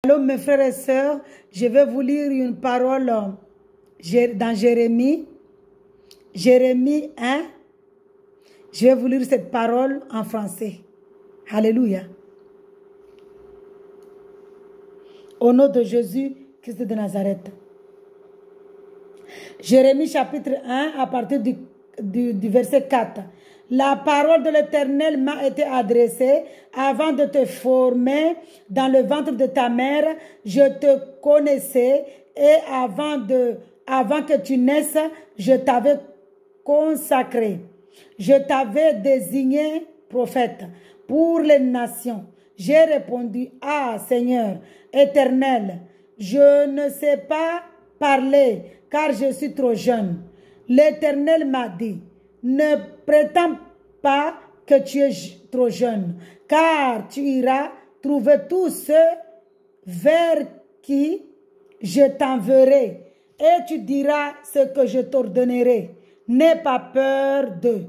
Allô mes frères et sœurs, je vais vous lire une parole dans Jérémie 1. Je vais vous lire cette parole en français. Alléluia. Au nom de Jésus, Christ de Nazareth. Jérémie chapitre 1 à partir du verset 4. La parole de l'Éternel m'a été adressée avant de te former dans le ventre de ta mère. Je te connaissais et avant que tu naisses, je t'avais consacré. Je t'avais désigné prophète pour les nations. J'ai répondu, ah Seigneur éternel, je ne sais pas parler car je suis trop jeune. L'Éternel m'a dit, ne prétends pas que tu es trop jeune, car tu iras trouver tous ceux vers qui je t'enverrai, et tu diras ce que je t'ordonnerai. N'aie pas peur d'eux,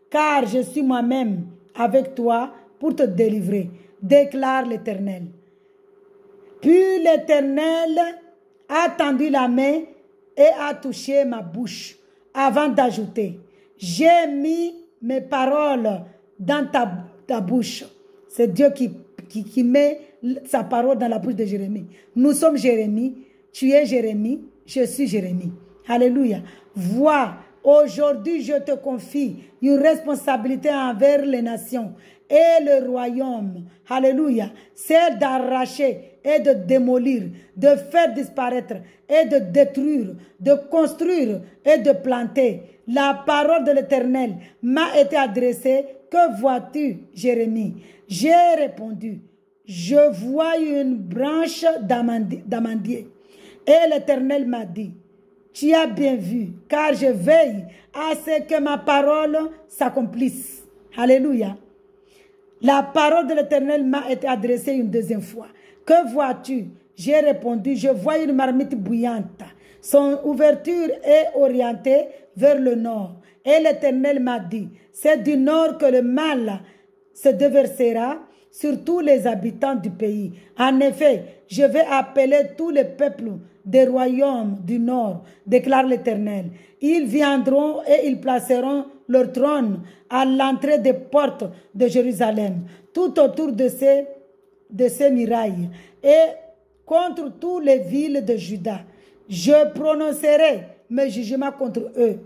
car je suis moi-même avec toi pour te délivrer, déclare l'Éternel. Puis l'Éternel a tendu la main et a touché ma bouche avant d'ajouter, j'ai mis mes paroles dans ta bouche. C'est Dieu qui met sa parole dans la bouche de Jérémie. Nous sommes Jérémie, tu es Jérémie, je suis Jérémie. Alléluia. Vois, aujourd'hui je te confie une responsabilité envers les nations et le royaume. Alléluia. C'est d'arracher et de démolir, de faire disparaître et de détruire, de construire et de planter. La parole de l'Éternel m'a été adressée. Que vois-tu, Jérémie? J'ai répondu, je vois une branche d'amandier. Et l'Éternel m'a dit, tu as bien vu, car je veille à ce que ma parole s'accomplisse. Alléluia. La parole de l'Éternel m'a été adressée une deuxième fois. Que vois-tu? J'ai répondu, je vois une marmite bouillante. Son ouverture est orientée vers le nord. Et l'Éternel m'a dit, c'est du nord que le mal se déversera sur tous les habitants du pays. En effet, je vais appeler tous les peuples des royaumes du nord, déclare l'Éternel. Ils viendront et ils placeront leur trône à l'entrée des portes de Jérusalem, tout autour de ces murailles, et contre toutes les villes de Juda. Je prononcerai mes jugements contre eux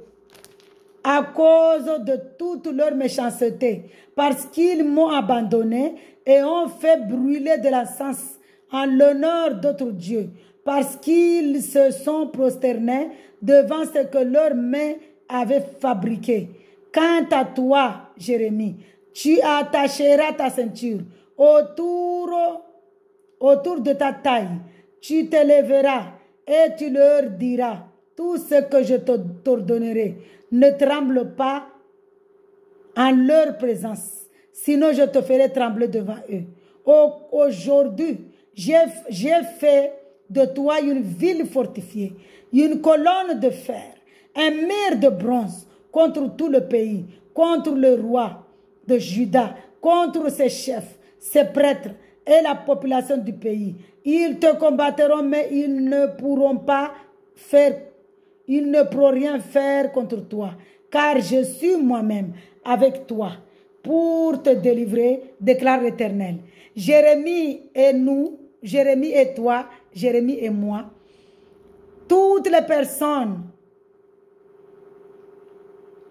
à cause de toute leur méchanceté, parce qu'ils m'ont abandonné et ont fait brûler de l'encens en l'honneur d'autres dieux, parce qu'ils se sont prosternés devant ce que leurs mains avaient fabriqué. Quant à toi, Jérémie, tu attacheras ta ceinture autour de ta taille. Tu te lèveras et tu leur diras tout ce que je t'ordonnerai. Ne tremble pas en leur présence, sinon je te ferai trembler devant eux. Aujourd'hui, j'ai fait de toi une ville fortifiée, une colonne de fer, un mur de bronze contre tout le pays, contre le roi de Juda, contre ses chefs, ses prêtres et la population du pays. Ils te combattront, mais ils ne pourront rien faire contre toi, car je suis moi-même avec toi pour te délivrer, déclare l'Éternel. Jérémie et nous, Jérémie et toi, Jérémie et moi, toutes les personnes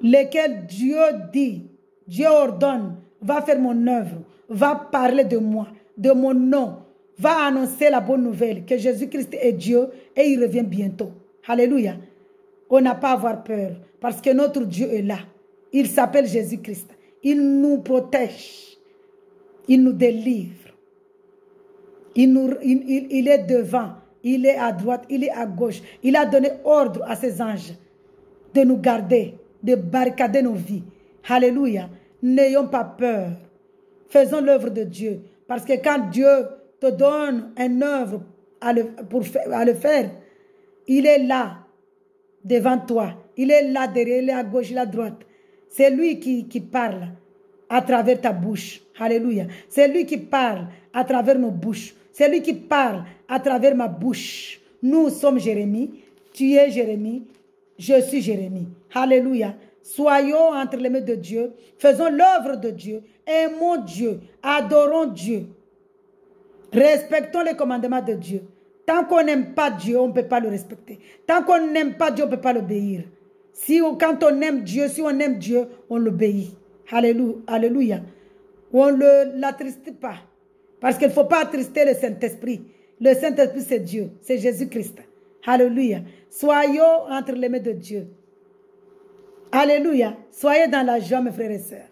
lesquelles Dieu dit, Dieu ordonne, va faire mon œuvre, va parler de moi, de mon nom, va annoncer la bonne nouvelle que Jésus-Christ est Dieu et il revient bientôt. Alléluia. On n'a pas à avoir peur parce que notre Dieu est là. Il s'appelle Jésus-Christ. Il nous protège. Il nous délivre. Il est devant. Il est à droite. Il est à gauche. Il a donné ordre à ses anges de nous garder, de barricader nos vies. Alléluia. N'ayons pas peur. Faisons l'œuvre de Dieu. Parce que quand Dieu te donne une œuvre à le faire, il est là devant toi. Il est là derrière, il est à gauche, il est à droite. C'est lui qui parle à travers ta bouche. Alléluia. C'est lui qui parle à travers nos bouches. C'est lui qui parle à travers ma bouche. Nous sommes Jérémie, tu es Jérémie, je suis Jérémie. Alléluia. Soyons entre les mains de Dieu, faisons l'œuvre de Dieu, aimons Dieu, adorons Dieu, respectons les commandements de Dieu. Tant qu'on n'aime pas Dieu, on ne peut pas le respecter. Tant qu'on n'aime pas Dieu, on ne peut pas l'obéir. Quand on aime Dieu, si on aime Dieu, on l'obéit. Alléluia. Alléluia. On ne l'attriste pas. Parce qu'il ne faut pas attrister le Saint-Esprit. Le Saint-Esprit, c'est Dieu. C'est Jésus-Christ. Alléluia. Soyons entre les mains de Dieu. Alléluia. Soyez dans la joie, mes frères et sœurs.